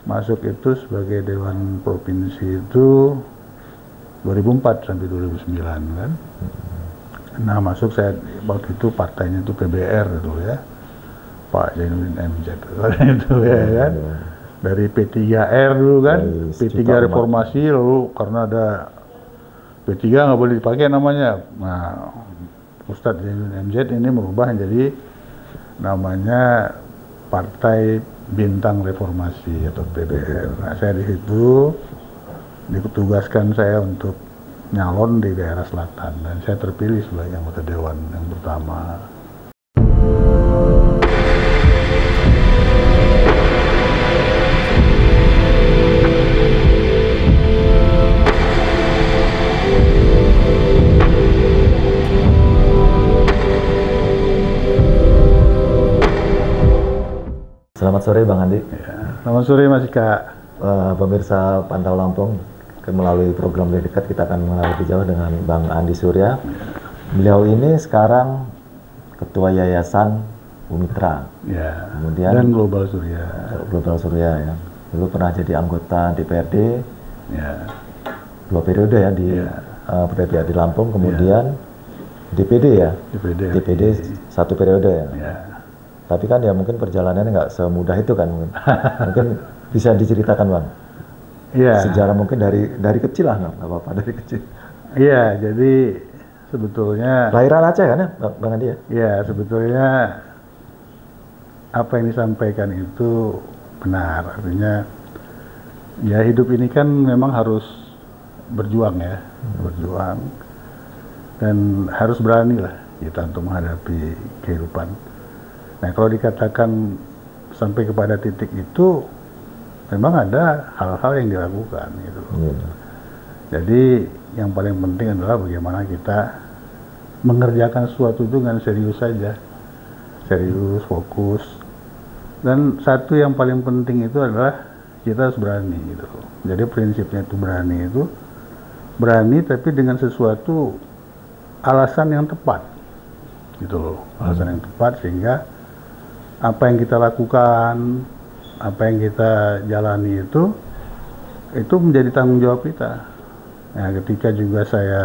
masuk itu sebagai Dewan Provinsi itu 2004 sampai 2009 kan. Nah masuk saya waktu itu partainya itu PBR itu ya, Pak Zainuddin MZ itu ya kan. Dari P3R dulu kan, P3 reformasi, lalu karena ada P3 nggak boleh dipakai namanya. Nah Ustadz Zainuddin MZ ini merubah menjadi namanya Partai Bintang Reformasi atau PBR. Nah, saya di situ ditugaskan saya untuk nyalon di daerah selatan dan saya terpilih sebagai anggota dewan yang pertama. Selamat sore Bang Andi. Ya, selamat sore Mas Ika. Pemirsa Pantau Lampung, melalui program Lebih Dekat kita akan mengenal lebih jauh dengan Bang Andi Surya. Beliau ini sekarang Ketua Yayasan Bumitra. Ya. Kemudian dan Global Surya. Global Surya ya. Dulu pernah jadi anggota DPRD. Ya. 2 periode ya di DPRD Lampung, kemudian DPD ya. DPD 1 periode ya. Ya. Tapi kan ya mungkin perjalanannya nggak semudah itu kan. Mungkin bisa diceritakan Bang. Iya. Sejarah mungkin dari kecil lah, nggak apa-apa dari kecil. Iya, jadi sebetulnya Lahiran Aceh kan ya, Bang Andi ya? Iya, sebetulnya apa yang disampaikan itu benar. Artinya ya hidup ini kan memang harus berjuang ya, berjuang dan harus berani lah kita untuk menghadapi kehidupan. Nah, kalau dikatakan sampai kepada titik itu memang ada hal-hal yang dilakukan gitu. Jadi yang paling penting adalah bagaimana kita mengerjakan sesuatu itu dengan serius saja, serius, fokus. Dan satu yang paling penting itu adalah kita harus berani gitu. Jadi prinsipnya itu berani tapi dengan sesuatu alasan yang tepat gitu loh, alasan yang tepat sehingga apa yang kita lakukan, apa yang kita jalani itu menjadi tanggung jawab kita. Nah, ketika juga saya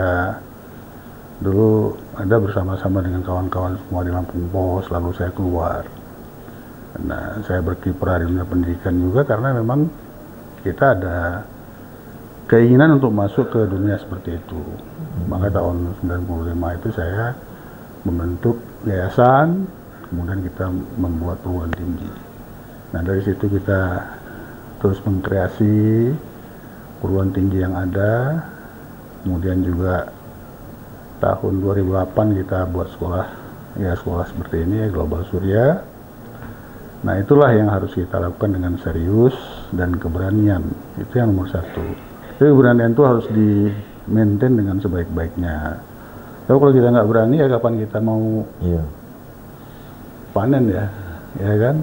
dulu ada bersama-sama dengan kawan-kawan semua di Lampung Pos, lalu saya keluar. Nah, saya berkiprah di dunia pendidikan juga karena memang kita ada keinginan untuk masuk ke dunia seperti itu. Maka tahun 95 itu saya membentuk yayasan, kemudian kita membuat perguruan tinggi. Nah, dari situ kita terus mengkreasi perguruan tinggi yang ada. Kemudian juga tahun 2008 kita buat sekolah seperti ini, Global Surya. Nah, itulah yang harus kita lakukan dengan serius dan keberanian. Itu yang nomor satu. Jadi keberanian itu harus di-maintain dengan sebaik-baiknya. Tapi kalau kita nggak berani, ya kapan kita mau panen ya kan?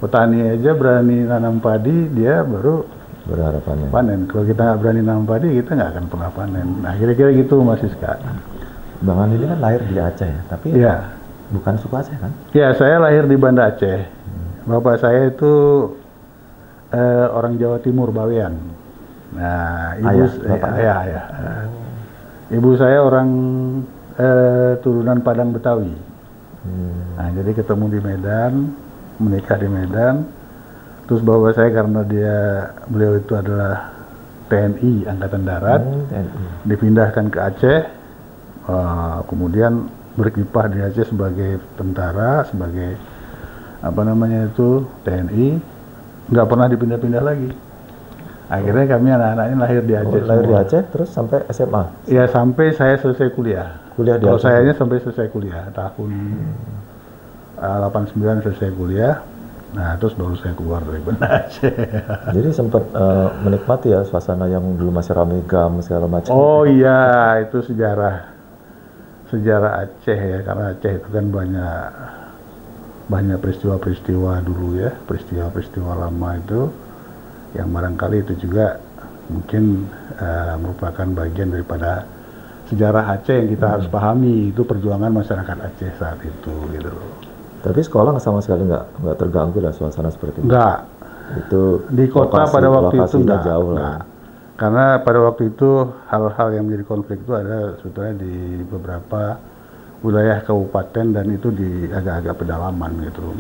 Petani aja berani nanam padi, dia baru berharap panen. Kalau kita nggak berani nanam padi, kita nggak akan pernah panen. Nah, kira-kira gitu Mas Siska. Bang Andi ini kan lahir di Aceh ya, tapi bukan suku Aceh kan? Ya, saya lahir di Banda Aceh. Bapak saya itu orang Jawa Timur, Bawean. Nah, ibu saya orang turunan Padang Betawi. Nah, jadi ketemu di Medan, menikah di Medan. Terus bapak saya karena beliau itu adalah TNI Angkatan Darat, dipindahkan ke Aceh, kemudian berkiprah di Aceh sebagai tentara, sebagai TNI, nggak pernah dipindah-pindah lagi. Akhirnya kami anak-anaknya lahir di Aceh. Lahir di Aceh terus sampai SMA? Ya, sampai saya selesai kuliah. Kuliah di Aceh? Kalau sayanya sampai selesai kuliah, tahun 89 selesai kuliah. Nah, terus baru saya keluar dari Banda Aceh. Jadi sempat menikmati ya suasana yang dulu masih ramai gam segala macam. Oh iya, itu sejarah Aceh ya, karena Aceh itu kan banyak peristiwa-peristiwa dulu ya, peristiwa-peristiwa lama itu yang barangkali itu juga mungkin merupakan bagian daripada sejarah Aceh yang kita harus pahami. Itu perjuangan masyarakat Aceh saat itu gitu loh. Tapi sekolah sama sekali nggak terganggu lah suasana seperti itu? Nggak, Itu Di kota pada waktu itu lokasinya enggak, jauh lah. enggak. Karena pada waktu itu hal-hal yang menjadi konflik itu ada sebetulnya di beberapa wilayah kabupaten dan itu di agak-agak pedalaman gitu.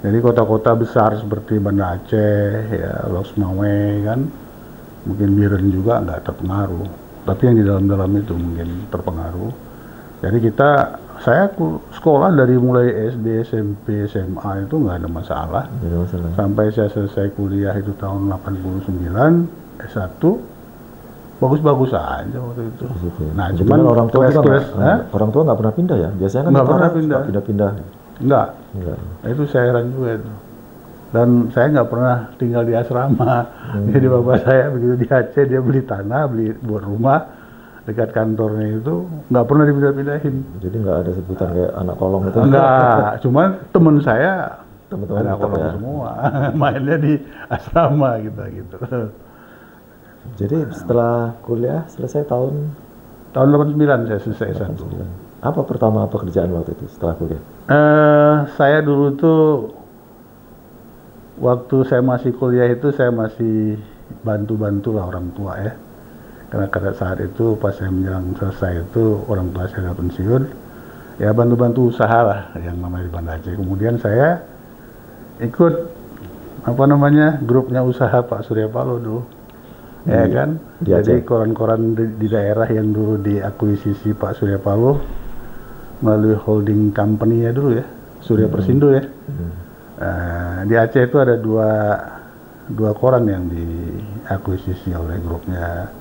Jadi kota-kota besar seperti Banda Aceh, ya, Losmawe kan, mungkin Biren juga nggak terpengaruh. Tapi yang di dalam-dalam itu mungkin terpengaruh. Jadi saya sekolah dari mulai SD, SMP, SMA itu nggak ada masalah. Jadi masalah. Sampai saya selesai kuliah itu tahun 89, S1, bagus-bagus aja waktu itu. Nah, Jadi cuman orang tua juga orang tua nggak pernah pindah ya? Biasanya kan nggak pernah pindah. Pindah-pindah. Enggak. Enggak. Nah, itu saya heran juga itu. Dan saya nggak pernah tinggal di asrama. Jadi bapak saya begitu di Aceh dia beli tanah, buat rumah dekat kantornya itu nggak pernah dipindah-pindahin. Jadi nggak ada sebutan kayak anak kolong itu? Enggak, cuman temen saya Teman-teman anak kolong ya. semua, mainnya di asrama gitu. Jadi setelah kuliah selesai tahun Tahun 89 saya selesai S1. apa pertama pekerjaan waktu itu setelah kuliah? Saya dulu tuh waktu saya masih kuliah itu saya masih bantu-bantu lah orang tua ya. Karena pada saat itu pas saya menjelang selesai itu orang tua saya udah pensiun, ya bantu-bantu usaha lah yang namanya di Banda Aceh. Kemudian saya ikut grupnya usaha Pak Surya Paloh dulu. Ya kan, jadi koran-koran di daerah yang dulu diakuisisi Pak Surya Paloh melalui holding company-nya dulu ya, Surya Persindo ya. Di Aceh itu ada dua koran yang diakuisisi oleh grupnya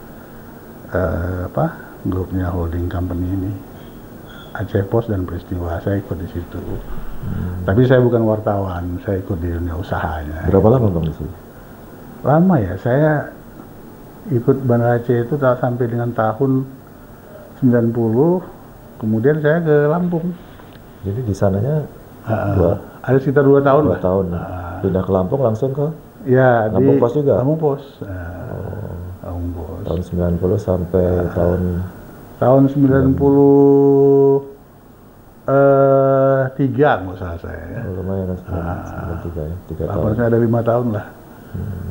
holding company ini, Aceh Post dan Peristiwa. Saya ikut di situ. Tapi saya bukan wartawan, saya ikut di dunia usahanya. Berapa lama Bang di situ? Lama ya, saya ikut Banda Aceh itu sampai dengan tahun 90, kemudian saya ke Lampung. Jadi di sananya ada sekitar 2 tahun lah. 2 tahun. Pindah ke Lampung langsung ke Ya, Lampung Pos juga? Lampung Pos. Lampung Pos. Tahun 90 sampai tahun 93 nggak salah saya ya. lumayan 93 ya, 3 tahun. Lapornya ada 5 tahun lah.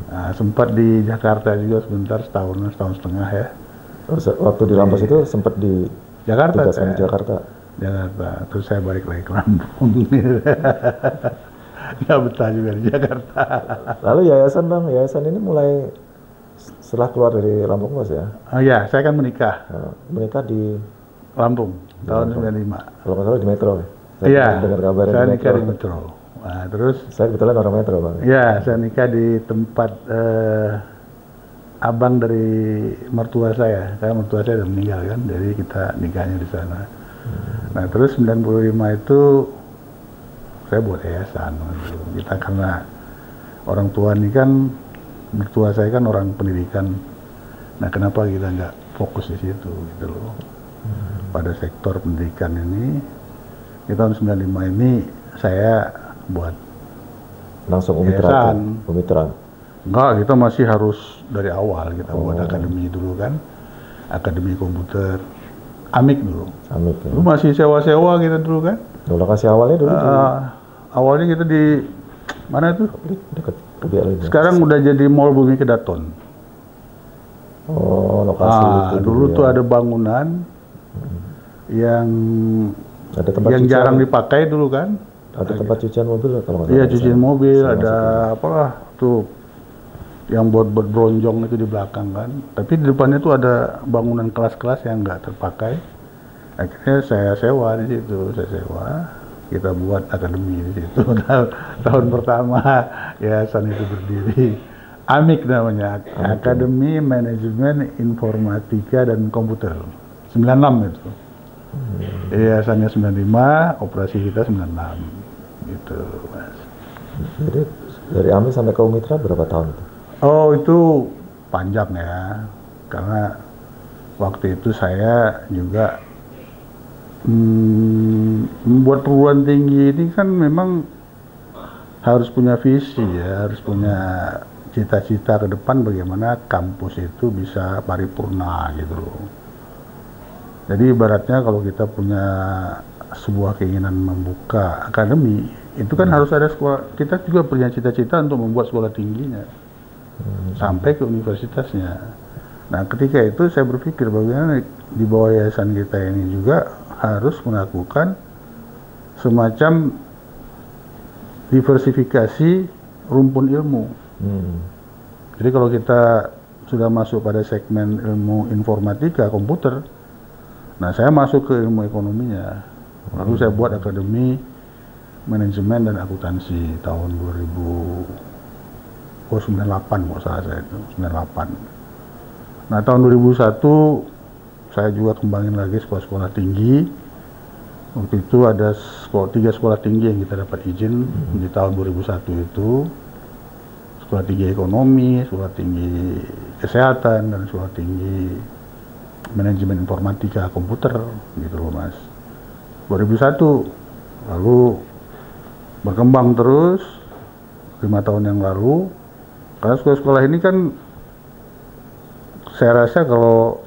Nah, sempat di Jakarta juga sebentar, setahun setengah ya. Waktu di Lampung itu sempat di Jakarta. Jakarta. Terus saya balik lagi ke Lampung. Nggak betah juga di Jakarta. Lalu yayasan ini mulai setelah keluar dari Lampung Mas ya? Oh ya, saya kan menikah. Menikah di Lampung tahun 95. Kalau nggak salah di Metro. Iya. Dengar kabar saya nikah di Metro. Nah, terus saya kebetulan orang Metro Bang. Iya, saya nikah di tempat abang dari mertua saya. Karena mertua saya udah meninggal kan, jadi kita nikahnya di sana. Nah, terus 95 itu saya buat yayasan. Kita karena orang tua ini kan, mertua saya kan orang pendidikan. Nah, kenapa kita nggak fokus di situ gitu loh. Pada sektor pendidikan ini, di tahun 95 ini saya buat langsung Umitra. Enggak, kita masih harus dari awal kita buat akademi dulu kan, akademi komputer, Amik dulu. Amik ya. Lu masih sewa-sewa kita dulu kan? Lokasi awalnya dulu awalnya kita di mana itu? Dekat UGL. Sekarang udah jadi Mall Bumi Kedaton. Oh, lokasi itu dulu tuh ada bangunan yang ada tempat yang jarang dipakai dulu kan? Ada tempat cucian mobil kalau nggak salah. Iya, cucian mobil, ada apalah tuh yang buat bronjong itu di belakang kan. Tapi di depannya tuh ada bangunan kelas-kelas yang nggak terpakai. Akhirnya saya sewa di situ, kita buat akademi di situ. Tahun pertama yayasan itu berdiri. Amik namanya, Akademi Manajemen Informatika dan Komputer. 96 itu. Yayasannya 95, operasi kita 96. Gitu, Mas. Jadi dari Amik sampai ke Umitra berapa tahun itu? Oh, itu panjang ya. Karena waktu itu saya juga membuat perguruan tinggi ini kan memang harus punya visi ya, harus punya cita-cita ke depan bagaimana kampus itu bisa paripurna gitu loh. Jadi ibaratnya kalau kita punya sebuah keinginan membuka akademi, Itu kan harus ada sekolah. Kita juga punya cita-cita untuk membuat sekolah tingginya sampai ke universitasnya. Nah, ketika itu saya berpikir bagaimana di bawah yayasan kita ini juga harus melakukan semacam diversifikasi rumpun ilmu. Jadi kalau kita sudah masuk pada segmen ilmu informatika komputer, nah saya masuk ke ilmu ekonominya. Lalu saya buat akademi manajemen dan akuntansi tahun 98 kalau salah saya itu 98. Nah tahun 2001 saya juga kembangin lagi sekolah-sekolah tinggi. Waktu itu ada 3 sekolah tinggi yang kita dapat izin di tahun 2001 itu. Sekolah tinggi ekonomi, sekolah tinggi kesehatan, dan sekolah tinggi manajemen informatika komputer gitu loh Mas. 2001 lalu berkembang terus 5 tahun yang lalu, karena sekolah-sekolah ini kan saya rasa kalau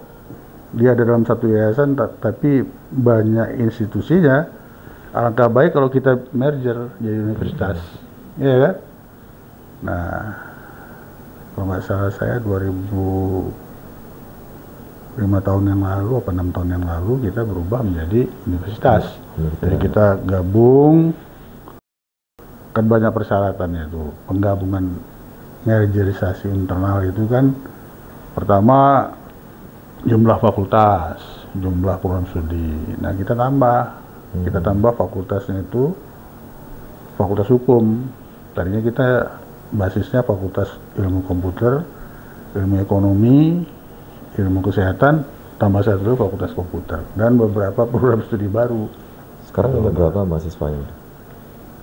dia ada dalam satu yayasan tapi banyak institusinya, alangkah baik kalau kita merger jadi universitas, ya kan? Nah, kalau nggak salah saya 5 tahun yang lalu apa 6 tahun yang lalu kita berubah menjadi universitas. Jadi kita gabung, kan banyak persyaratannya tuh. Penggabungan mergerisasi internal itu kan pertama jumlah fakultas, jumlah program studi. Nah kita tambah fakultasnya itu fakultas hukum. Tadinya kita basisnya fakultas ilmu komputer, ilmu ekonomi, ilmu kesehatan, tambah satu fakultas komputer dan beberapa program studi baru. Sekarang ada berapa mahasiswanya?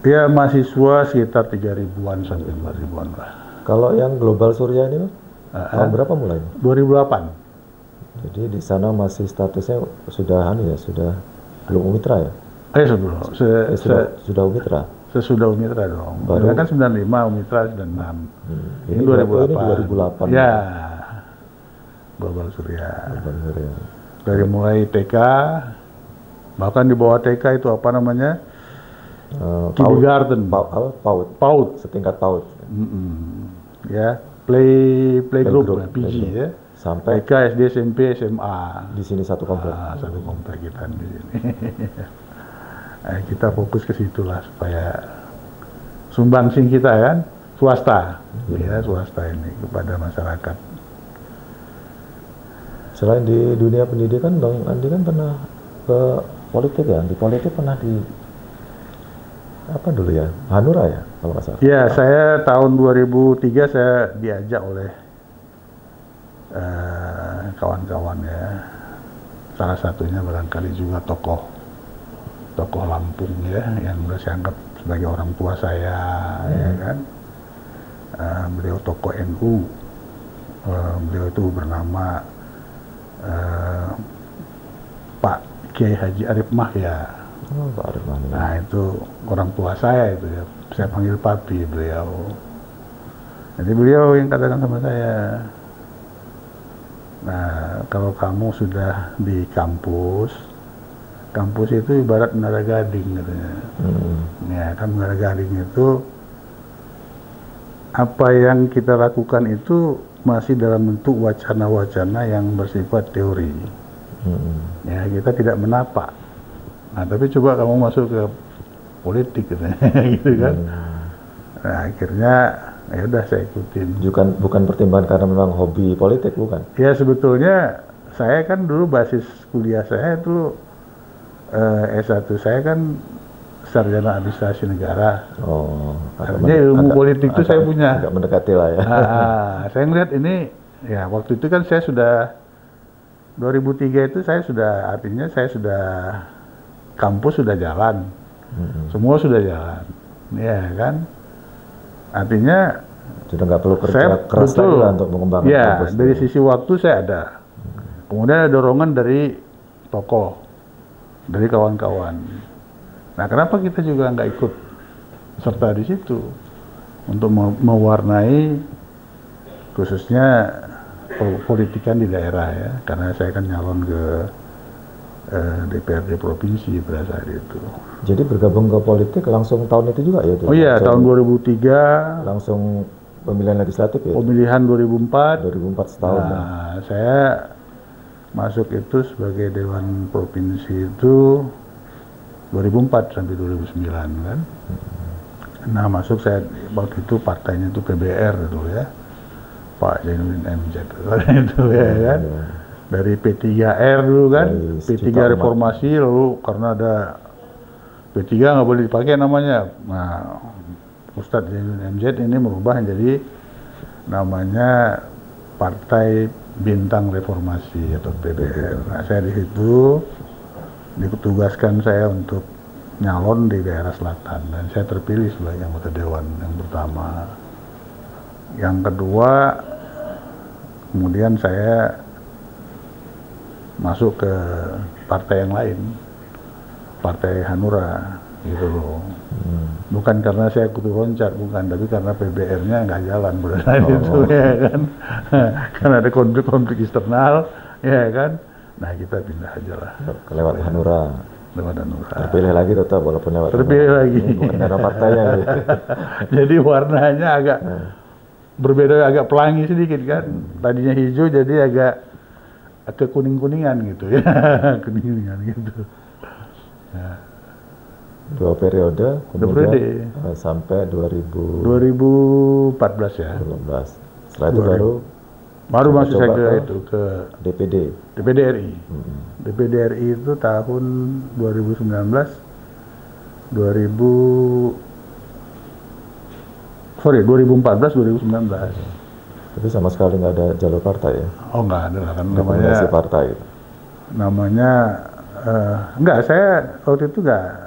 Ya mahasiswa sekitar 3.000-an sampai 4.000-an lah. Kalau yang Global Surya ini tahun berapa mulainya? 2008. Jadi di sana masih statusnya sudah sudah belum Umitra ya? Sudah Umitra. Sesudah Umitra dong. Baru kan 95, Umitra 96. Ini 2008. Ya. Global Surya. Global Surya. Dari mulai TK, bahkan di bawah TK itu apa namanya? Kindergarten. PAUD. Setingkat PAUD. Ya, playgroup PG ya. Sampai TK, SD, SMP, SMA. Di sini satu komplek. Satu komplek kita di sini. Kita fokus ke situlah supaya sumbangsih kita kan swasta, ya swasta ini kepada masyarakat. Selain di dunia pendidikan, Bang Andi kan pernah ke politik ya? Di politik pernah di apa dulu ya? Hanura ya kalau nggak salah. Ya, saya tahun 2003 saya diajak oleh kawan-kawan ya. Salah satunya barangkali juga tokoh Lampung ya, yang udah saya anggap sebagai orang tua saya, ya kan. Beliau tokoh NU, beliau itu bernama Pak Kiai Haji Arif Mahya. Pak Arif Mahya. Nah itu orang tua saya itu ya, saya panggil papi beliau. Jadi beliau yang katakan sama saya, nah kalau kamu sudah di kampus itu ibarat menara gading katanya. Ya kan menara gading itu apa yang kita lakukan itu masih dalam bentuk wacana-wacana yang bersifat teori. Ya kita tidak menapak. Nah tapi coba kamu masuk ke politik katanya, gitu kan. Nah akhirnya ya udah saya ikutin. Bukan pertimbangan karena memang hobi politik, bukan? Ya sebetulnya saya kan dulu basis kuliah saya itu S1 saya kan sarjana administrasi negara. Artinya ilmu politik itu saya punya. Agak mendekati lah ya. Saya ngeliat ini, ya waktu itu kan saya sudah 2003 itu saya sudah kampus sudah jalan, semua sudah jalan, ya kan. Artinya sudah nggak perlu kerja keras lagi lah untuk mengembangkan kampus. Ya, dari sisi waktu saya ada. Kemudian ada dorongan dari tokoh, dari kawan-kawan. Nah, kenapa kita juga nggak ikut serta di situ untuk mewarnai khususnya politikan di daerah ya? Karena saya kan nyalon ke DPRD provinsi pada saat itu. Jadi bergabung ke politik langsung tahun itu juga ya? Oh iya, tahun 2003. Langsung pemilihan legislatif ya? Pemilihan 2004. 2004 setahun. Nah, saya masuk itu sebagai Dewan Provinsi itu 2004 sampai 2009 kan. Nah, masuk saya waktu itu partainya itu PBR itu ya. Pak Zainuddin MZ itu ya kan. Dari P3R dulu kan, P3 reformasi, lalu karena ada P3 nggak boleh dipakai namanya. Nah, Ustadz Zainuddin MZ ini merubah jadi namanya Partai Bintang Reformasi atau PBR. Nah, saya di situ ditugaskan saya untuk nyalon di daerah selatan dan saya terpilih sebagai anggota dewan yang pertama. Yang kedua, kemudian saya masuk ke partai yang lain, Partai Hanura gitu loh. Bukan karena saya kutu loncat, bukan, tapi karena PBR-nya nggak jalan pada saat itu ya kan. Karena ada konflik-konflik eksternal ya kan. Nah, kita pindah aja lah. Lewat Hanura. Lewat Hanura. Terpilih lagi tetap walaupun lewat terpilih Hanura. lagi. Bukan karena partainya. Jadi warnanya agak berbeda, agak pelangi sedikit kan. Tadinya hijau jadi agak ke kuning-kuningan gitu ya. Kuning-kuningan gitu. Nah. 2 periode, kemudian sampai 2014 ya. 2014. Setelah itu baru masuk saya ke itu ke DPD. DPD RI. DPD RI itu tahun 2019 2014 2019. Tapi sama sekali nggak ada jalur partai ya? Oh, nggak ada lah kan namanya partai. Namanya enggak, saya waktu itu enggak.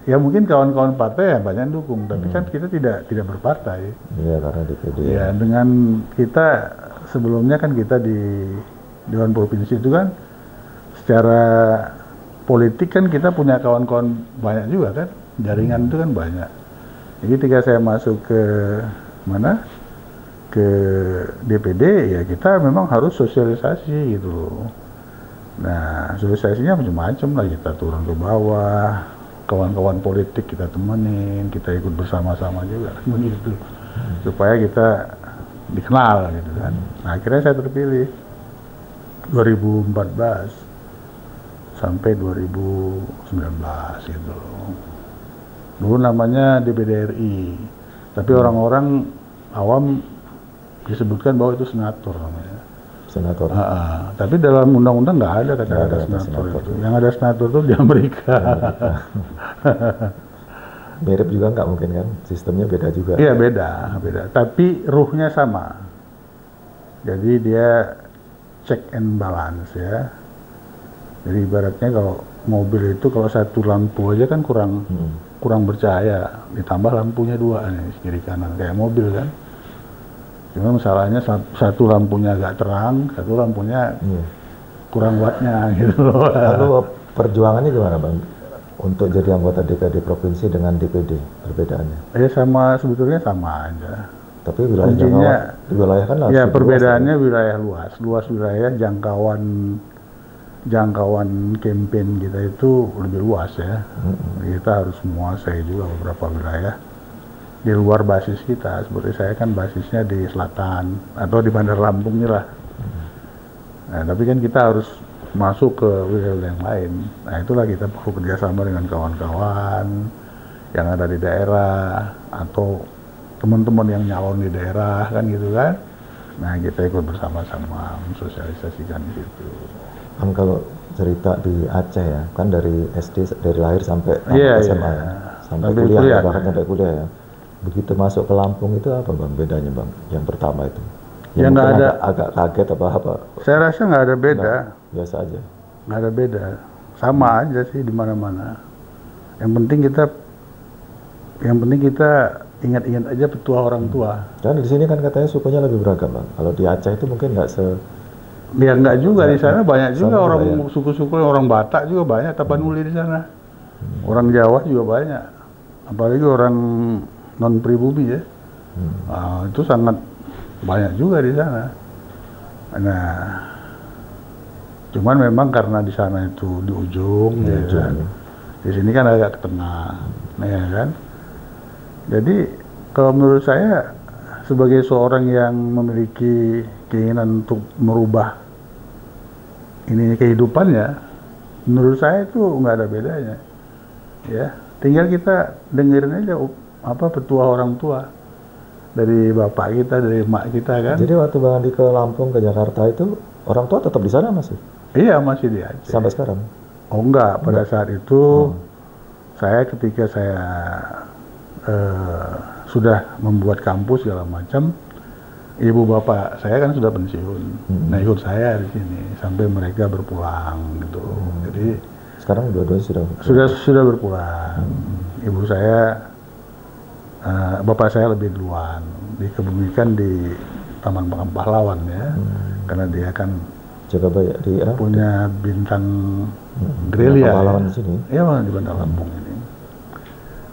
Ya mungkin kawan-kawan partai ya banyak dukung, tapi kan kita tidak berpartai. Iya, karena DPD. Ya, dengan kita sebelumnya kan kita di Dewan Provinsi itu kan secara politik kan kita punya kawan-kawan banyak juga kan, jaringan itu kan banyak. Jadi ketika saya masuk ke mana? Ke DPD ya kita memang harus sosialisasi gitu loh. Nah, sosialisasinya macam-macam lah, kita turun ke bawah, kawan-kawan politik kita temenin, kita ikut bersama-sama juga begitu, supaya kita dikenal gitu kan. Nah, akhirnya saya terpilih 2014 sampai 2019 gitu. Dulu namanya DPD RI, tapi orang-orang awam disebutkan bahwa itu senator namanya. Senator. Tapi dalam undang-undang nggak ada kata-kata senator itu. Yang ada senator itu di Amerika. Mirip juga nggak mungkin kan? Sistemnya beda juga. Iya, beda. Tapi ruhnya sama. Jadi dia check and balance ya. Jadi ibaratnya kalau mobil itu kalau satu lampu aja kan kurang bercahaya, ditambah lampunya 2 nih kiri kanan kayak mobil kan. Cuma masalahnya satu lampunya agak terang, satu lampunya kurang wattnya gitu loh. Lalu perjuangannya gimana Bang? Untuk jadi anggota DPRD provinsi dengan DPD, perbedaannya? Ya sebetulnya sama aja. Tapi wilayah wilayah kan ya perbedaannya luas, wilayah luas wilayah, jangkauan campaign kita itu lebih luas ya. Kita harus menguasai juga beberapa wilayah di luar basis kita. Seperti saya kan basisnya di selatan atau di Bandar Lampung lah. Nah, tapi kan kita harus masuk ke wilayah yang lain. Nah, itulah kita perlu kerjasama dengan kawan-kawan yang ada di daerah atau teman-teman yang nyalon di daerah kan gitu kan. Nah, kita ikut bersama-sama mensosialisasikan di situ. Kan kalau cerita di Aceh ya, kan dari SD, dari lahir sampai SMA ya, sampai kuliah, bahkan sampai kuliah ya. Begitu masuk ke Lampung itu apa Bang bedanya Bang? Yang pertama itu? Ya nggak ada. Agak kaget apa? Saya rasa nggak ada beda. Biasa aja. Nggak ada beda, sama aja sih di mana-mana. Yang penting kita ingat-ingat aja petua orang tua. Dan di sini kan katanya sukunya lebih beragam Bang. Kalau di Aceh itu mungkin nggak Ya nggak juga, di sana banyak juga orang suku-suku, orang Batak juga banyak, Tapanuli di sana. Orang Jawa juga banyak. Apalagi orang non pribumi ya. Itu sangat banyak juga di sana. Nah, Cuman memang karena di sana itu di ujung, ya kan. Di sini kan agak ke tengah, ya kan. Jadi kalau menurut saya sebagai seorang yang memiliki keinginan untuk merubah ini kehidupannya, menurut saya itu nggak ada bedanya, ya. Tinggal kita dengerin aja apa petua orang tua dari bapak kita, dari emak kita kan. Jadi waktu Bang Andi ke Lampung, ke Jakarta itu orang tua tetap di sana masih? Iya, masih di Aceh. Sampai sekarang? Oh enggak, pada saat itu saya ketika saya sudah membuat kampus segala macam, ibu bapak saya kan sudah pensiun. Nah, ikut saya di sini sampai mereka berpulang gitu. Jadi sekarang dua-duanya sudah berpulang. Ibu saya, bapak saya lebih duluan dikebumikan di Taman Makam Pahlawan ya, karena dia kan Jagabaya di punya bintang gerilya. Pahlawan di sini. Iya, di Bandar Lampung ini.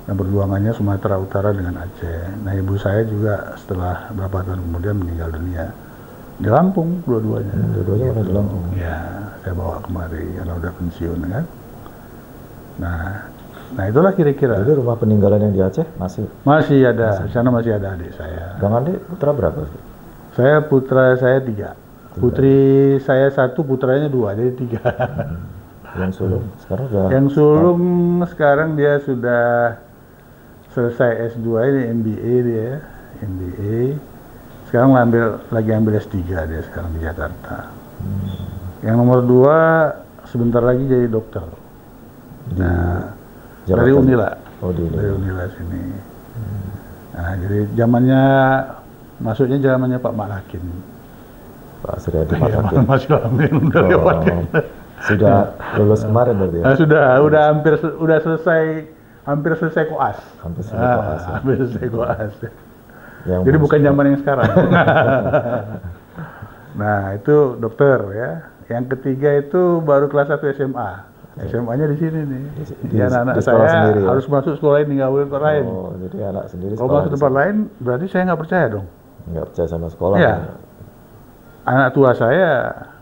Nah, perjuangannya Sumatera Utara dengan Aceh. Nah, ibu saya juga setelah beberapa tahun kemudian meninggal dunia di Lampung, dua-duanya. Dua-duanya Gitu. di Lampung. Ya, saya bawa kemari karena udah pensiun kan. Nah itulah kira-kira. Jadi rumah peninggalan yang di Aceh masih ada. Di sana masih ada adik saya. Bang Andi putra berapa? Putra saya 3. Putri saya 1, putranya 2, jadi 3. Yang sulung sekarang sudah. Yang sulung sekarang dia sudah selesai S2, ini MBA dia, MBA. Sekarang lagi ambil S3 dia sekarang di Jakarta. Yang nomor 2 sebentar lagi jadi dokter. Nah, dari Unila. Dari Unila sini. Nah, jadi zamannya masuknya zamannya Pak Malakin. Pak Suryadi Malakin. Masih lama udah lewat. Sudah lulus kemarin berarti ya? Sudah hampir selesai koas. Hampir selesai koas. Jadi bukan zaman yang sekarang. Nah, itu dokter ya. Yang ketiga itu baru kelas 1 SMA. SMA-nya di sini nih. Jadi anak-anak saya sendiri, ya? Harus masuk sekolah ini, nggak boleh tempat lain. Oh, jadi anak sendiri. Kalau masuk tempat lain, berarti saya nggak percaya dong. Nggak percaya sama sekolah. Iya. Anak tua saya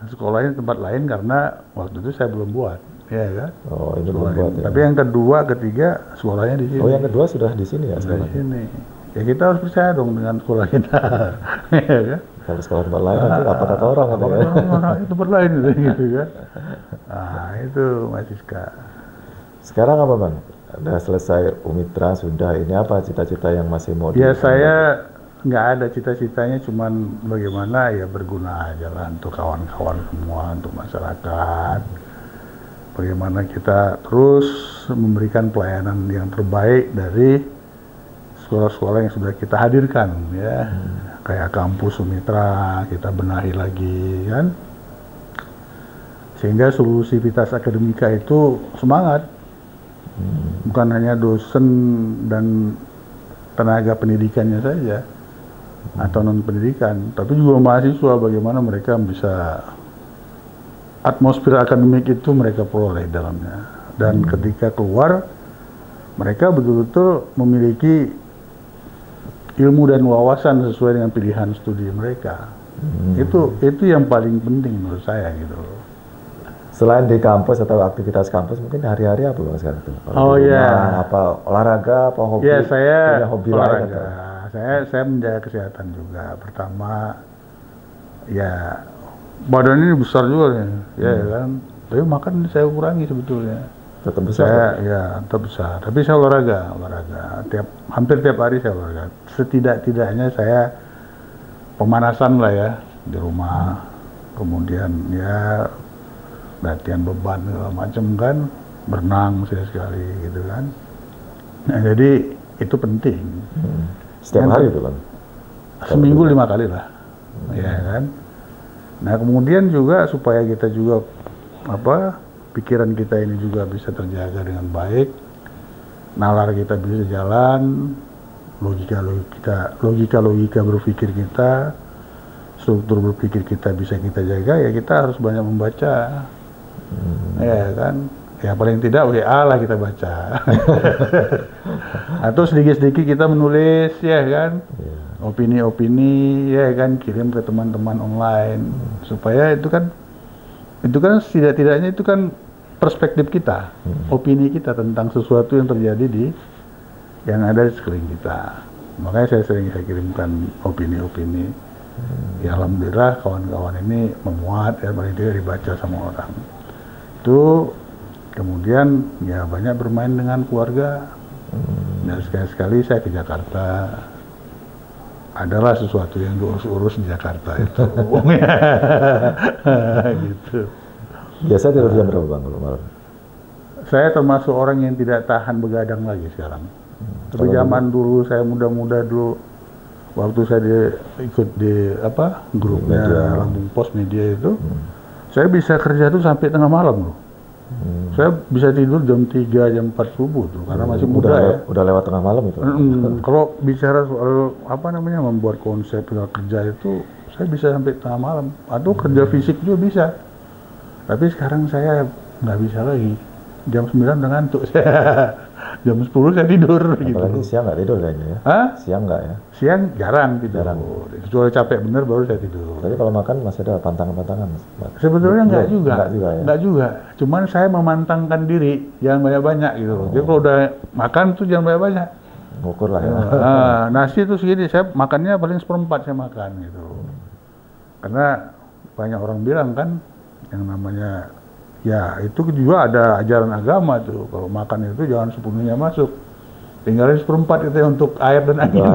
sekolahnya tempat lain karena waktu itu saya belum buat, ya kan? Oh, ini belum buat. Ya. Tapi yang kedua, ketiga sekolahnya di sini. Oh, yang kedua sudah di sini ya sekarang? Di sini. Ya kita harus percaya dong dengan sekolah kita, ya kan? Kalau sekolah tempat lain nanti apa kata orang? Apa kata orang itu tempat lain gitu kan? Nah itu Mas Siska. Sekarang apa Bang? Udah selesai Umitra, sudah, ini apa cita-cita yang masih mau? Ya saya nggak ada cita-citanya, cuman bagaimana ya berguna aja lah untuk kawan-kawan semua, untuk masyarakat. Bagaimana kita terus memberikan pelayanan yang terbaik dari sekolah-sekolah yang sudah kita hadirkan ya. Kayak kampus Umitra kita benahi lagi kan. Sehingga Solusivitas Akademika itu semangat. Bukan hanya dosen dan tenaga pendidikannya saja atau non pendidikan, tapi juga mahasiswa, bagaimana mereka bisa atmosfer akademik itu mereka peroleh dalamnya, dan ketika keluar mereka betul-betul memiliki ilmu dan wawasan sesuai dengan pilihan studi mereka. Itu yang paling penting menurut saya gitu. Selain di kampus atau aktivitas kampus, mungkin hari-hari apa Bang sekarang tuh? Oh iya. Apa olahraga, apa hobi? Ya saya punya hobi olahraga. Lain, saya menjaga kesehatan juga. Pertama, ya badan ini besar juga ya kan. Tapi makan saya kurangi sebetulnya. Tetap besar. Tetap besar. Tapi saya olahraga. Hampir tiap hari saya olahraga. Setidak-tidaknya saya pemanasan lah ya di rumah. Kemudian ya latihan beban segala macam kan, berenang sekali gitu kan. Nah, jadi itu penting. Setiap hari itu Bang? Seminggu 5 kali lah, ya kan. Nah kemudian juga supaya kita juga pikiran kita ini juga bisa terjaga dengan baik, nalar kita bisa jalan, logika berpikir kita, struktur berpikir kita bisa kita jaga, ya kita harus banyak membaca. Ya kan, ya paling tidak WA lah kita baca. Atau sedikit-sedikit kita menulis ya kan, opini-opini ya kan, kirim ke teman-teman online supaya itu kan itu kan tidak-tidaknya itu kan perspektif kita, opini kita tentang sesuatu yang terjadi yang ada di sekeliling kita. Makanya saya kirimkan opini-opini. Ya alhamdulillah kawan-kawan ini memuat ya, paling tidak dibaca sama orang. Itu kemudian ya banyak bermain dengan keluarga. Dan sekali-sekali saya ke Jakarta. Adalah sesuatu yang diurus-urus di Jakarta itu. Gitu. Biasa tidur jam berapa Bang kalau malam? Saya termasuk orang yang tidak tahan begadang lagi sekarang. Tapi zaman dulu saya muda-muda dulu, waktu saya ikut di grupnya Lampung Pos Media itu, saya bisa kerja tuh sampai tengah malam loh. Saya bisa tidur jam 3, jam 4 subuh tuh, karena masih muda ya. Udah lewat tengah malam itu. Kalau bicara soal membuat konsep kerja itu, saya bisa sampai tengah malam. Atau kerja fisik juga bisa. Tapi sekarang saya nggak bisa lagi. Jam 9 udah ngantuk saya. Jam 10 saya tidur. Apalagi gitu. Siang nggak tidur kayaknya ya? Hah? Siang nggak ya? Siang jarang tidur. Kecuali capek bener baru saya tidur. Tapi kalau makan masih ada pantangan-pantangan? Sebetulnya nggak juga. Ya? Nggak juga. Cuman saya memantangkan diri, jangan banyak-banyak gitu. Jadi kalau udah makan tuh jangan banyak-banyak. Ngukur lah ya. Nasi tuh segini, saya makannya paling 1/4 saya makan gitu. Karena banyak orang bilang kan, yang namanya ya itu juga ada ajaran agama tuh, kalau makan itu jangan sepenuhnya masuk, tinggalin 1/4 itu untuk air dan angin.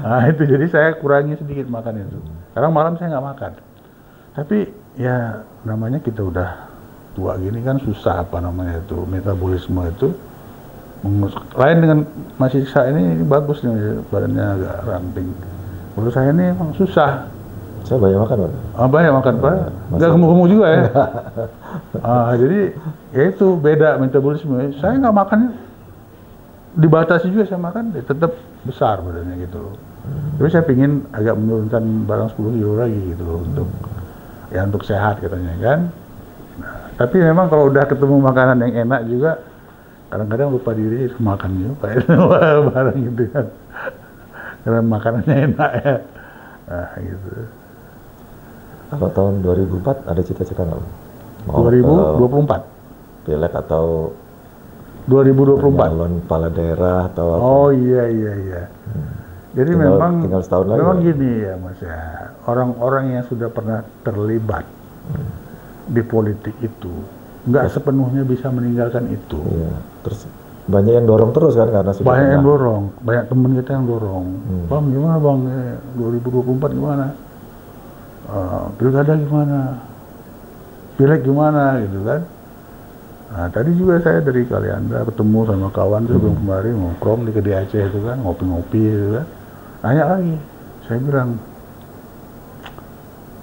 Nah itu jadi saya kurangi sedikit makan itu. Sekarang malam saya nggak makan. Tapi ya namanya kita udah tua gini kan susah metabolisme itu. Lain dengan masih saya ini bagus nih, badannya agak ramping. Menurut saya ini emang susah. Saya banyak makan Pak. Banyak makan Pak. Nggak gemuk-gemuk juga ya. Jadi ya itu beda metabolisme. Saya nggak makan, dibatasi juga saya makan, tetap besar badannya gitu loh. Tapi saya pingin agak menurunkan barang 10 kilo lagi gitu loh, untuk sehat katanya kan. Nah, tapi memang kalau udah ketemu makanan yang enak juga, kadang-kadang lupa diri makan juga barang gitu kan. Karena makanannya enak ya. Nah gitu. Kalau tahun 2004 ada cita-cita nggak? 2024? Pileg atau 2024? Calon kepala daerah atau apa? Oh iya. Jadi tinggal setahun lagi. Memang gini ya Mas ya, orang-orang yang sudah pernah terlibat di politik itu nggak sepenuhnya bisa meninggalkan itu. Iya. Terus banyak yang dorong terus kan karena sudah banyak yang dorong, banyak teman kita yang dorong. Bang gimana Bang, 2024 gimana? Pilkada gimana? Pileg gimana gitu kan? Nah tadi juga saya dari Kalianda ketemu sama kawan sebelum kemarin ngongkrong di Kedai Aceh itu kan, ngopi-ngopi gitu kan. Nanya lagi, saya bilang,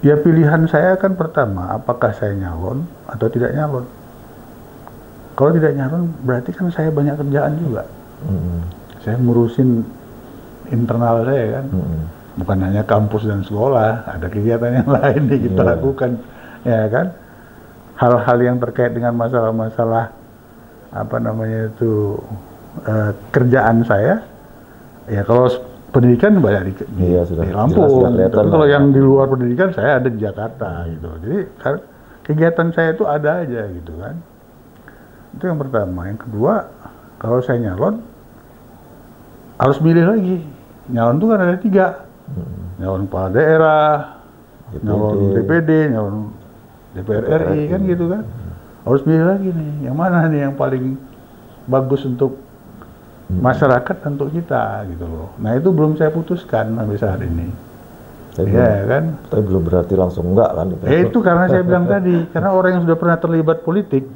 ya pilihan saya kan pertama, apakah saya nyalon atau tidak nyalon? Kalau tidak nyalon, berarti kan saya banyak kerjaan juga. Saya ngurusin internal saya kan, bukan hanya kampus dan sekolah, ada kegiatan yang lain yang kita lakukan, ya kan? Hal-hal yang terkait dengan masalah-masalah kerjaan saya, ya kalau pendidikan banyak di Lampung, tapi kalau yang di luar pendidikan saya ada di Jakarta gitu. Jadi kegiatan saya itu ada aja gitu kan. Itu yang pertama. Yang kedua, kalau saya nyalon harus milih lagi. Nyalon itu kan ada 3, nyalon kepala daerah, nyalon DPD, nyalon DPR RI kan gitu kan. Harus milih lagi nih, yang mana nih yang paling bagus untuk masyarakat, untuk kita gitu loh. Nah itu belum saya putuskan sampai saat ini. Iya kan? Tapi belum berarti langsung enggak kan? Itu karena saya bilang tadi, karena orang yang sudah pernah terlibat politik,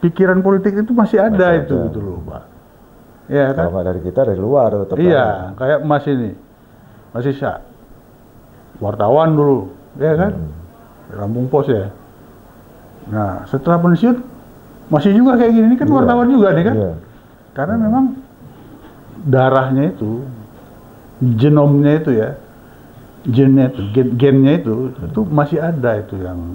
pikiran politik itu masih ada itu gitu loh Pak. Iya kan? Kalau nggak dari kita, dari luar. Iya, kayak Mas ini, Mas Isya, wartawan dulu, ya kan? Lampung Pos ya. Nah setelah pensiun masih juga kayak gini, ini kan wartawan juga nih kan? Karena memang darahnya itu, genomnya itu ya, gennya itu masih ada itu yang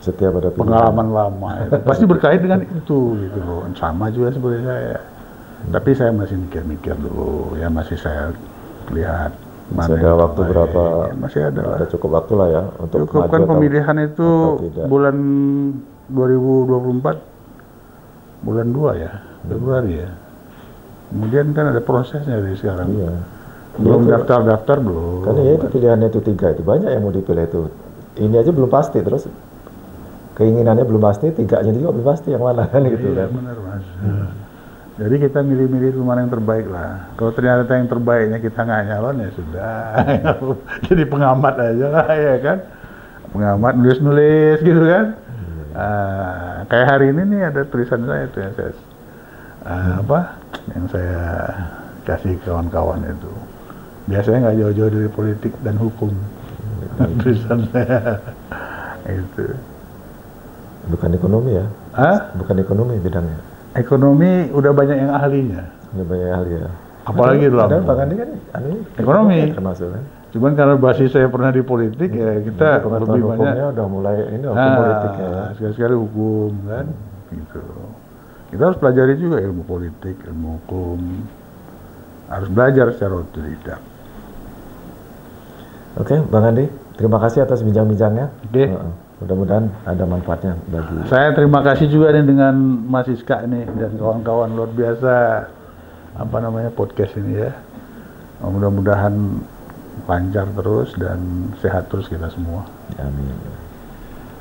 setiap ada pengalaman lama itu. Pasti berkait dengan itu gitu loh. Sama juga seperti saya. Tapi saya masih mikir-mikir dulu, ya masih saya lihat Masih Mana ada yang waktu terbaik. berapa? Masih ada lah. Ada cukup waktu lah ya untuk Cukup maju kan atau- pemilihan itu atau tidak. bulan 2024 bulan 2 ya, Februari ya. Kemudian kan ada prosesnya dari sekarang. Iya. Belum Itu- daftar belum. Kan ya itu pilihannya itu 3 itu banyak yang mau dipilih itu. Ini aja belum pasti, terus keinginannya belum pasti, 3-nya juga belum pasti yang mana kan gitu Iya, kan. benar Mas. Jadi kita milih-milih itu mana yang terbaik lah. Kalau ternyata yang terbaiknya kita nggak nyalon ya sudah. Jadi pengamat aja lah ya kan. Pengamat nulis-nulis gitu kan. Kayak hari ini nih ada tulisan saya tuh yang saya yang saya kasih kawan-kawan itu. Biasanya nggak jauh-jauh dari politik dan hukum. Tulisan saya itu. Bukan ekonomi ya? Hah? Bukan ekonomi bidangnya. Ekonomi udah banyak yang ahlinya. Ini banyak hal ya. Apalagi di Ada Lampung. Bang Andi kan Ekonomi. termasuk kan. Cuman karena basis saya pernah di politik ya kita Pengetahuan lebih banyak hukumnya udah mulai ini hukum politik ya. sekali-sekali hukum kan gitu. Kita harus pelajari juga ilmu politik, ilmu hukum. Harus belajar secara otodidak. Oke, Bang Andi, terima kasih atas bincang-bincangnya. Oke. Mudah-mudahan ada manfaatnya bagi Saya terima kasih juga nih dengan Mas Iska nih dan kawan-kawan luar biasa podcast ini ya. Mudah-mudahan lancar terus dan sehat terus kita semua. Amin.